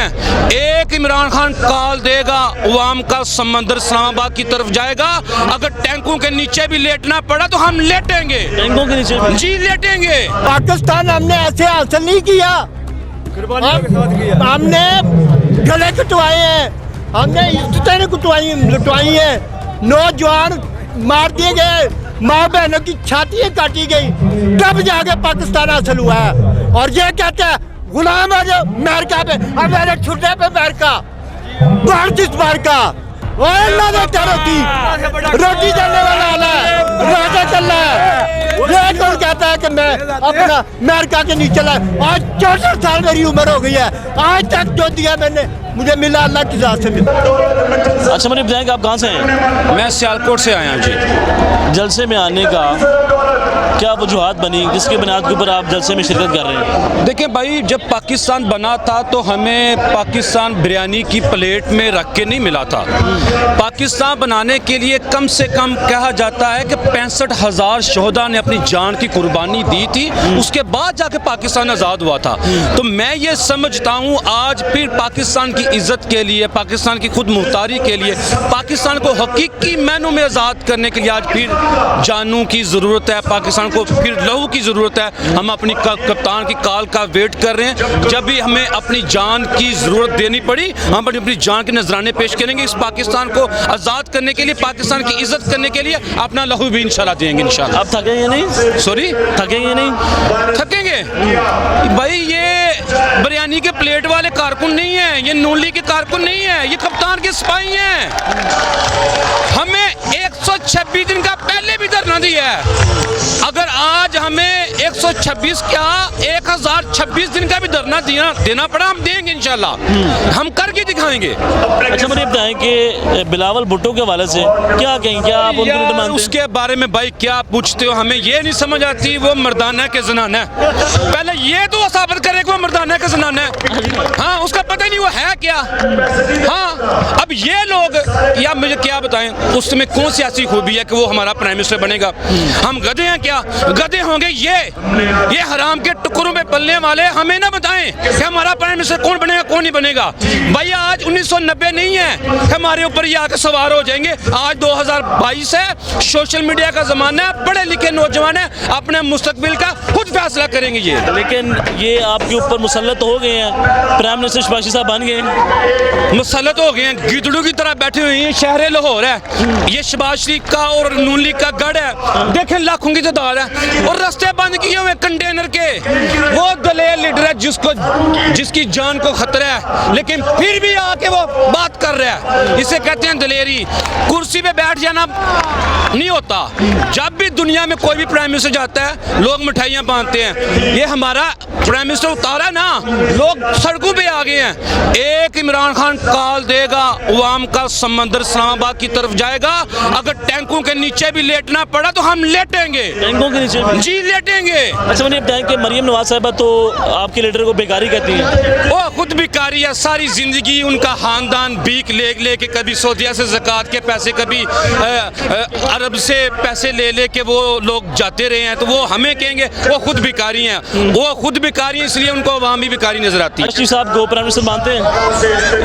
हैं, एक इमरान खान कॉल देगा, अवाम का समंदर इस्लामाबाद की तरफ जाएगा। अगर टैंकों के नीचे भी लेटना पड़ा तो हम लेटेंगे, टैंकों के नीचे जी लेटेंगे। पाकिस्तान हमने ऐसे हासिल नहीं किया, हमने गले कटवाए हैं, हमने इज्जतें लुटवाई हैं, नौजवान मार दिए गए, माँ बहनों की छातियाँ काटी गई, तब जाके पाकिस्तान हासिल हुआ है। और ये कहते हैं गुलाम है जो अमेरिका पे, अब मेरे छुट्टे पे अमेरिका अमेरिका रोटी चलने वाला है, रोटी चल रहा है। ये कौन कहता है कि मैं अपना अमेरिका के नीचे ला, आज 64 साल मेरी उम्र हो गई है, आज तक जो दिया मैंने मुझे मिला अल्लाह की ज़ात से मिला। अच्छा मुझे बताएं कि आप कहाँ से हैं? मैं सियालकोट से आया हूँ जी। जलसे में आने का क्या वजूहात बनी, किसके बुनियाद के ऊपर आप जलसे में शिरकत कर रहे हैं? देखिए भाई, जब पाकिस्तान बना था तो हमें पाकिस्तान बिरयानी की प्लेट में रख के नहीं मिला था। पाकिस्तान बनाने के लिए कम से कम कहा जाता है कि 65,000 शोहदा ने अपनी जान की कुर्बानी दी थी, उसके बाद जाके पाकिस्तान आज़ाद हुआ था। तो मैं ये समझता हूँ आज फिर पाकिस्तान की इज़्ज़त के लिए, पाकिस्तान की खुद मुख्तारी के लिए, पाकिस्तान को हकीकी मायनों में आज़ाद करने के लिए आज फिर जानों की ज़रूरत है, पाकिस्तान को फिर लहू की ज़रूरत है। हम अपनी कप्तान की कॉल का वेट कर रहे हैं, जब भी हमें अपनी जान की ज़रूरत देनी पड़ी हम अपनी जान के नजराने पेश करेंगे। इस पाकिस्तान को आज़ाद करने के लिए, पाकिस्तान की इज़्ज़त करने के लिए अपना लहू भी इंशाल्लाह देंगे इंशाल्लाह। आप थकेंगे नहीं? सॉरी, थकेंगे नहीं? थकेंगे भाई, ये बिरयानी के प्लेट वाले कारकुन नहीं है, ये नून लीग के कारकुन नहीं है, ये कप्तान के सिपाही हैं। हमें 126 दिन का पहले भी धरना दिया है। अगर आज हमें 126 क्या 1026 दिन का भी धरना देना पड़ा, हम देंगे इंशाल्लाह, हम करके दिखाएंगे। अच्छा मुझे बताएं कि बिलावल भुट्टो के हवाले से क्या कहें, क्या आप उनकी मानते हैं? उसके बारे में भाई क्या पूछते हो, हमें ये नहीं समझ आती वो मर्दाना के जनाना है। पहले ये तो साबित करे कि वो मर्दाना के जनाना है। हाँ, उसका पता नहीं वो है क्या। हाँ, अब ये लोग या मुझे क्या बताएं, उसमें कौन सी ऐसी खूबी है कि वो हमारा प्राइम मिनिस्टर बनेगा? हम गधे हैं क्या? गधे होंगे ये हराम के टुकड़ों में पलने वाले हमें ना बताएं कि हमारा प्राइम मिनिस्टर कौन बनेगा कौन नहीं बनेगा। भाई आज 1990 नहीं है हमारे ऊपर ये आके सवार हो जाएंगे। आज 2022 है, सोशल मीडिया का जमाना है, पढ़े लिखे नौजवान है, अपने मुस्तकबिल का खुद फैसला करेंगे ये। लेकिन ये आपके ऊपर मुसल्लत हो गए हैं, प्राइम मिनिस्टर शहबाज साहब बन गए, मुसल्लत हो गए हैं, गिदड़ों की तरह बैठे हुए हैं। शहर लाहौर है, ये शहबाज शरीफ का और नून लीग का गढ़ है, देखें लाखों की तादाद है, और रास्ते बंद किए हुए कंटेनर के। वो दलेर लीडर है जिसकी जान को खतरा है, लेकिन फिर भी आके वो बात कर रहा है, इसे कहते हैं दलेरी। कुर्सी पे बैठ जाना नहीं होता। जब भी दुनिया में कोई भी प्राइम मिनिस्टर जाता है लोग मिठाइयाँ बांधते हैं, ये हमारा प्राइम मिनिस्टर उतारा ना, लोग सड़कों पे आ गए हैं। एक इमरान खान कॉल देगा, अवाम का समंदर इस्लामाबाद की तरफ जाएगा। अगर टैंकों के नीचे भी लेटना पड़ा तो हम लेटेंगे, टैंकों के नीचे जी लेटेंगे। अच्छा मुझे बताएं कि मरियम नवाज साहिबा तो आपके लीडर को बेकारी कहती है। वो खुद बेकारी है, सारी जिंदगी उनका खानदान भीख ले के, कभी सऊदीया से ज़कात के पैसे, कभी अरब से पैसे ले के वो लोग जाते रहे हैं। तो वो हमें कहेंगे वो खुद बेकारी हैं, वो खुद बेकारी हैं, इसलिए उनको अवाम भी बेकारी नजर आती है। शरीफ साहब को प्राइम मिनिस्टर मानते हैं?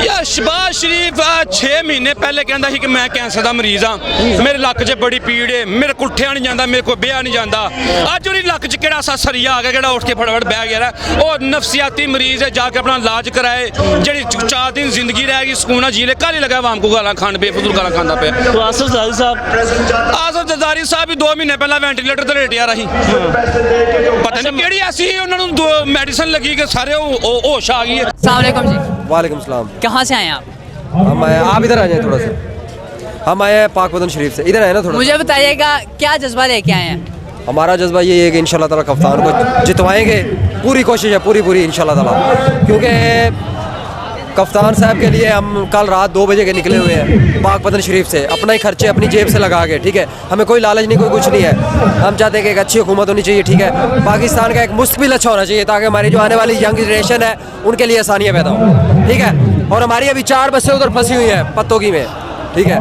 या शहबाज शरीफ 6 महीने पहले कहता कि मैं कैंसर का मरीज हाँ, मेरे लक च बड़ी पीड़ है, मेरे को उठिया नहीं जाता, मेरे को बेहा नहीं जाता। अज उन्हें लक च केड़ा सा सरिया आ गया जेड़ा उठ के फटाफट बह गया। और नफसियाती मरीज है, जाके अपना इलाज कराए, जी 4 दिन जिंदगी रह गई सुकून जी ले, कल ही लगा आवाम को गाला खान बेफजूल गाला खाना पे। तो आसिफ जरदारी साहब भी 2 महीने पहले वेंटिलेटर ते लेटिया रही, पता नहीं केड़ी ऐसी उन्होंने मेडिसिन लगी कि सारे होश आ गई है। अस्सलाम वालेकुम जी। वालेकुम सलाम। कहाँ से आए आप? हम आए, आप इधर आ जाए थोड़ा सा। हम आए हैं पाक वतन शरीफ से, इधर आए ना थोड़ा। मुझे बताइएगा क्या जज्बा लेके आए हैं? हमारा जज्बा ये है कि इंशाल्लाह ताला कप्तान को जितवाएंगे, पूरी कोशिश है पूरी इंशाल्लाह ताला, क्योंकि कप्तान साहब के लिए हम कल रात 2 बजे के निकले हुए हैं पाक वतन शरीफ से, अपना ही खर्चे अपनी जेब से लगा के, ठीक है। हमें कोई लालच नहीं, कोई कुछ नहीं है। हम चाहते हैं कि एक अच्छी हुकूमत होनी चाहिए, ठीक है। पाकिस्तान का एक मुस्तबिल अच्छा होना चाहिए ताकि हमारी जो आने वाली यंग जनरेशन है उनके लिए आसानियाँ पैदा हो, ठीक है। और हमारी अभी 4 बसें उधर फंसी हुई हैं पत्तोगी में, ठीक है।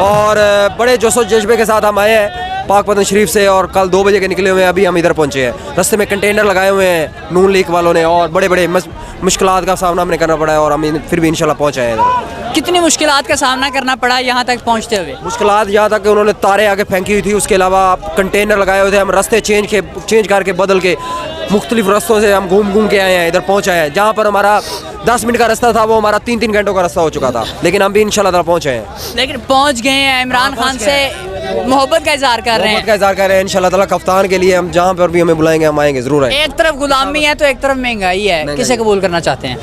और बड़े जोशो जज्बे के साथ हम आए हैं पाक पतन शरीफ से और कल 2 बजे के निकले हुए हैं। अभी हम इधर पहुंचे हैं। रास्ते में कंटेनर लगाए हुए हैं नून लीग वालों ने और बड़े बड़े मुश्किलात का सामना हमने करना पड़ा है और हम फिर भी इंशाल्लाह पहुँच आए हैं इधर। कितनी मुश्किलात का सामना करना पड़ा यहाँ तक पहुँचते हुए? मुश्किलात यहाँ तक कि उन्होंने तारे आगे फेंकी हुई थी, उसके अलावा कंटेनर लगाए हुए थे। हम रास्ते चेंज करके बदल के मुख्तलिफ रास्तों से हम घूम के आए हैं, इधर पहुँच आए हैं। जहाँ पर हमारा 10 मिनट का रास्ता था वो हमारा 3-3 घंटों का रास्ता हो चुका था, लेकिन हम भी इंशाल्लाह ताला पहुँचे हैं। लेकिन पहुँच गए हैं। इमरान खान से मोहब्बत का इजहार कर रहे मोहब्बत का हैं। इज़हार कर रहे हैं इंशाल्लाह ताला। कप्तान के लिए हम जहाँ पर भी हमें बुलाएंगे हम आएंगे, ज़रूर आएंगे। एक तरफ गुलामी है तो एक तरफ महंगाई है, किसे कबूल करना चाहते हैं?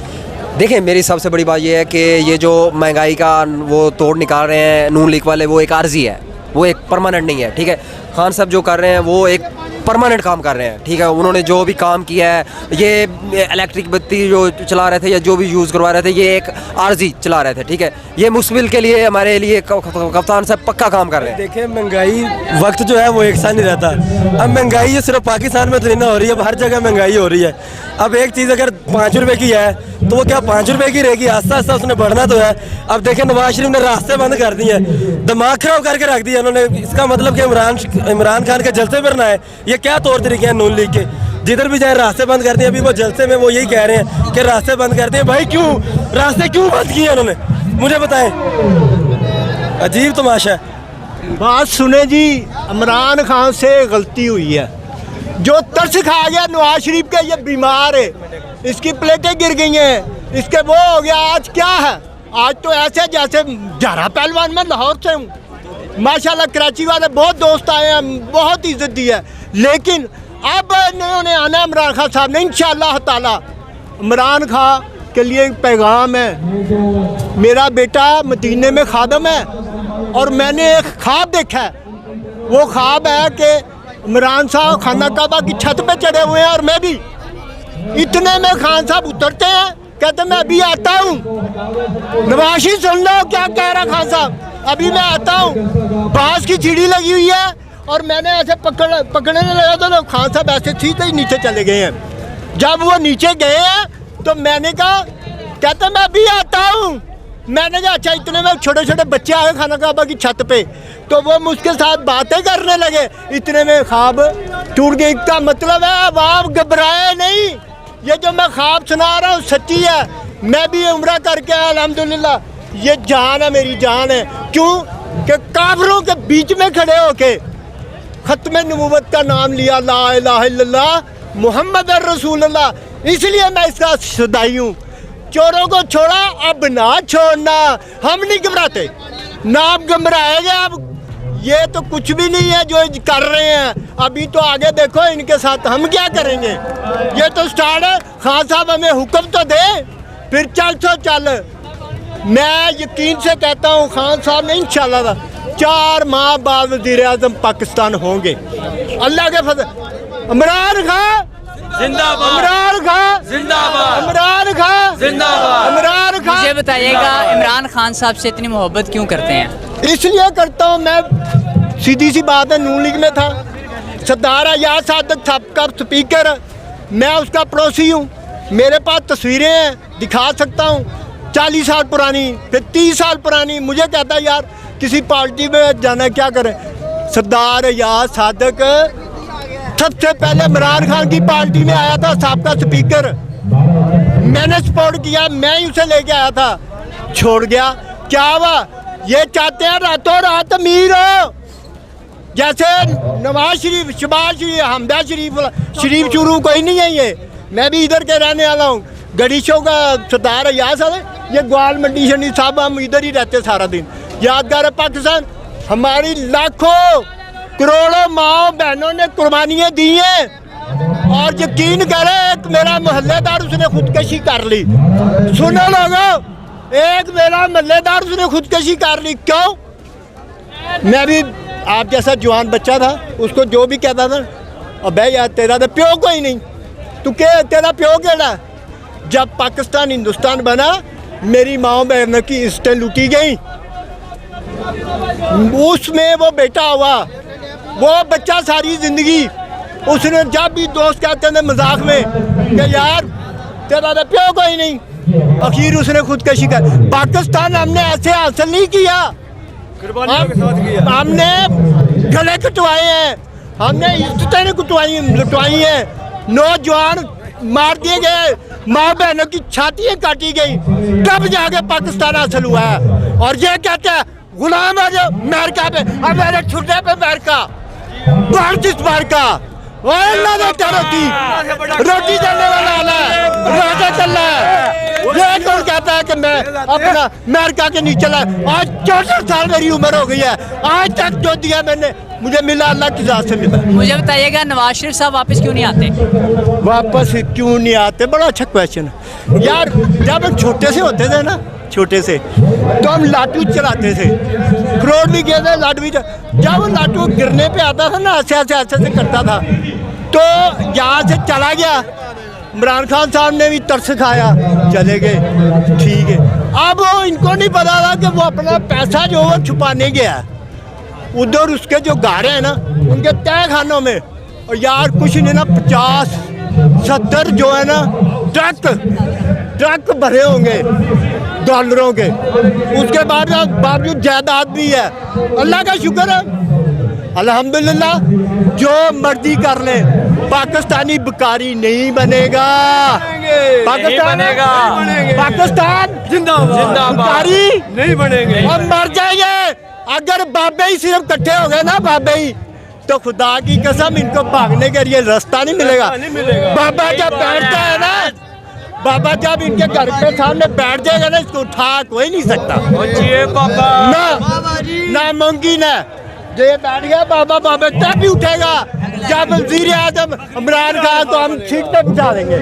देखिए, मेरी सबसे बड़ी बात यह है कि ये जो महंगाई का वो तोड़ निकाल रहे हैं नून लीग वाले, वो एक आर्जी है, वो एक परमानेंट नहीं है। ठीक है, खान साहब जो कर रहे हैं वो एक परमानेंट काम कर रहे हैं। ठीक है, उन्होंने जो भी काम किया है, ये इलेक्ट्रिक बत्ती जो चला रहे थे या जो भी यूज़ करवा रहे थे, ये एक आर्जी चला रहे थे। ठीक है, ये मुश्किल के लिए हमारे लिए कप्तान साहब पक्का काम कर रहे हैं। देखिए, महंगाई वक्त जो है वो एक साथ नहीं रहता। अब महंगाई ये सिर्फ पाकिस्तान में तो नहीं ना हो रही है, अब हर जगह महंगाई हो रही है। अब एक चीज़ अगर 5 रुपए की है तो वो क्या 5 रुपए की रहेगी? आस्ता आस्ता उसने बढ़ना तो है। अब देखें, नवाज शरीफ ने रास्ते बंद कर दिए, दिमाग खराब करके रख दिया उन्होंने। इसका मतलब कि इमरान खान के जलसे पर ना है। ये क्या तौर तरीके हैं नून लीग के? जिधर भी जाए रास्ते बंद कर दिए। अभी वो जलसे में वो यही कह रहे हैं कि रास्ते बंद कर दिए। भाई क्यों रास्ते क्यों बंद किए उन्होंने, मुझे बताएं। अजीब तमाशा है। बात सुने जी, इमरान खान से गलती हुई है। जो तरस खा गया नवाज शरीफ के, ये बीमार है, इसकी प्लेटें गिर गई हैं, इसके वो हो गया। आज क्या है? आज तो ऐसे जैसे जरा पहलवान में लाहौर से हूँ। माशाल्लाह कराची वाले बहुत दोस्त आए हैं, बहुत इज्जत दी है। लेकिन अब इन्होंने आना इमरान खान साहब ने इंशाअल्लाह ताला। इमरान खान के लिए एक पैगाम है। मेरा बेटा मदीने में खादम है और मैंने एक ख्वाब देखा है। वो ख्वाब है कि इमरान साहब खाना काबा की छत पे चढ़े हुए हैं और मैं भी। इतने में खान साहब उतरते हैं, कहते मैं अभी आता हूँ। नवाशी सुन लो क्या कह रहा खान साहब, अभी मैं आता हूँ। बांस की सीढ़ी लगी हुई है और मैंने ऐसे पकड़ने लगा तो खान साहब ऐसे सीधे ही नीचे चले गए हैं। जब वो नीचे गए हैं तो मैंने कहा, कहते मैं अभी आता हूँ। मैंने कहा अच्छा। इतने में छोटे छोटे बच्चे आ गए खाना काबा की छत पे, तो वो मुझके साथ बातें करने लगे। इतने में ख्वाब टूट गई। का मतलब है अब आप घबराए नहीं, ये जो मैं ख्वाब सुना रहा हूँ सच्ची है। मैं भी उम्रा करके आया अल्हम्दुलिल्लाह। ये जान है, मेरी जान है। क्यों कि काफिरों के बीच में खड़े होके खत्म नबूवत का नाम लिया, ला इलाहा इल्लल्लाह मुहम्मद रसूलुल्लाह। इसलिए मैं इसका सदाई हूँ। चोरों को छोड़ा, अब ना छोड़ना। हम नहीं घबराते, ना आप घबराएंगे। अब ये तो कुछ भी नहीं है जो कर रहे हैं। अभी तो आगे देखो इनके साथ हम क्या करेंगे। ये तो स्टार्ट है। खान साहब हमें हुक्म तो दे, फिर चल तो चल। मैं यकीन से कहता हूँ खान साहब ने इंशाल्लाह 4 माह बाद वज़ीर-ए-आज़म पाकिस्तान होंगे, अल्लाह के फजल। इमरान खान जिंदाबाद, इमरान खान जिंदाबाद, इमरान खान जिंदाबाद, इमरान खान। मुझे बताइएगा, इमरान खान साहब से इतनी मोहब्बत क्यों करते हैं? इसलिए करता हूँ मैं, सीधी सी बात है। नून लीग में था, सरदार अयाज सादक सबका स्पीकर, मैं उसका पड़ोसी हूँ। मेरे पास तस्वीरें हैं, दिखा सकता हूँ, 40 साल पुरानी, फिर 30 साल पुरानी। मुझे कहता है यार किसी पार्टी में जाना, क्या करें। सरदार अयाज सादक सबसे पहले इमरान खान की पार्टी में आया था, सबका स्पीकर। मैंने सपोर्ट किया, मैं ही उसे लेके आया था, छोड़ गया। क्या हुआ? ये चाहते हैं रातों रात अमीर हो, जैसे नवाज शरीफ, शहबाज शरीफ, हमदा शरीफ शुरू कोई नहीं है। ये मैं भी इधर के रहने वाला हूँ। गरीशों का सरदार अयाज है, ये ग्वाल मंडी शनी साहब, हम इधर ही रहते सारा दिन। यादगार पाकिस्तान, हमारी लाखों करोड़ों माँ बहनों ने कुर्बानियाँ दी हैं। और यकीन करें, एक मेरा मोहल्लेदार उसने खुदकशी कर ली। सुनो लोगों, एक मेरा मोहल्लेदार उसने खुदकशी कर ली। क्यों? मैं भी आप जैसा जवान बच्चा था, उसको जो भी कहता था, अबे यार तेरा तो प्यो कोई नहीं, तू क्या, तेरा प्यो केड़ा। जब पाकिस्तान हिंदुस्तान बना, मेरी माँ बहनों की इज्जतें लूटी गई। उसमें वो बेटा हुआ, वो बच्चा सारी जिंदगी उसने, जब भी दोस्त कहते थे मजाक में कि यार तेरा तो प्यो कोई नहीं, आखिर उसने खुदकशी कर। पाकिस्तान हमने ऐसे हासिल नहीं किया, हमने गले कटवाए हैं, हमने इज्जतें लुटवाई हैं, नौजवान मार दिए गए, माँ बहनों की छातियाँ काटी गई, तब जाके पाकिस्तान हासिल हुआ है। और ये कहते हैं गुलाम है जो अमेरिका पे, अब मेरे छुट्टे पे अमेरिका भारतीय अमेरिका रोटी चलने वाला है, रोजा चल रहा है। ये कौन कहता है कि मैं अपना अमेरिका के नीचे ला? आज 64 साल मेरी उम्र हो गई है, आज तक जो दिया मैंने मुझे मिला अल्लाह की ज़ात से मिला। मुझे बताइएगा नवाज शरीफ साहब वापस क्यों नहीं आते? वापस क्यों नहीं आते? बड़ा अच्छा क्वेश्चन है यार। जब हम छोटे से होते थे ना, छोटे से तो हम लाटू चलाते थे, करोड़ भी गए थे लाटू। जब वो लाटू गिरने पे आता था ना, ऐसे ऐसे ऐसे करता था, तो यहाँ से चला गया। इमरान खान साहब ने भी तरस खाया, चले गए, ठीक है। अब वो इनको नहीं पता था कि वो अपना पैसा जो वो छुपाने गया है, उधर उसके जो घर हैं ना उनके तय खानों में। और यार कुछ नहीं ना, 50-70 जो है ना ट्रक भरे होंगे डॉलरों के, उसके बाद बावजूद जायदाद भी है। अल्लाह का शुक्र है, अल्हम्दुलिल्लाह, जो मर्जी कर ले, पाकिस्तानी भिखारी नहीं बनेगा। पाकिस्तान बनेगा, पाकिस्तान जिंदाबाद, भिखारी नहीं बनेंगे और मर जाएंगे। अगर बाबे ही सिर्फ इकट्ठे हो गए ना, बाबे ही, तो खुदा की कसम इनको भागने के लिए रास्ता नहीं मिलेगा। बाबा जब बैठता है ना, बाबा जब इनके घर के सामने बैठ जाएगा ना, इसको उठा कोई नहीं सकता। ना मंगी ना ये बैठ गया बाबा, बाबा तब भी उठेगा जब वज़ीर आज़म इमरान खान को हम सीट पे बिठा देंगे।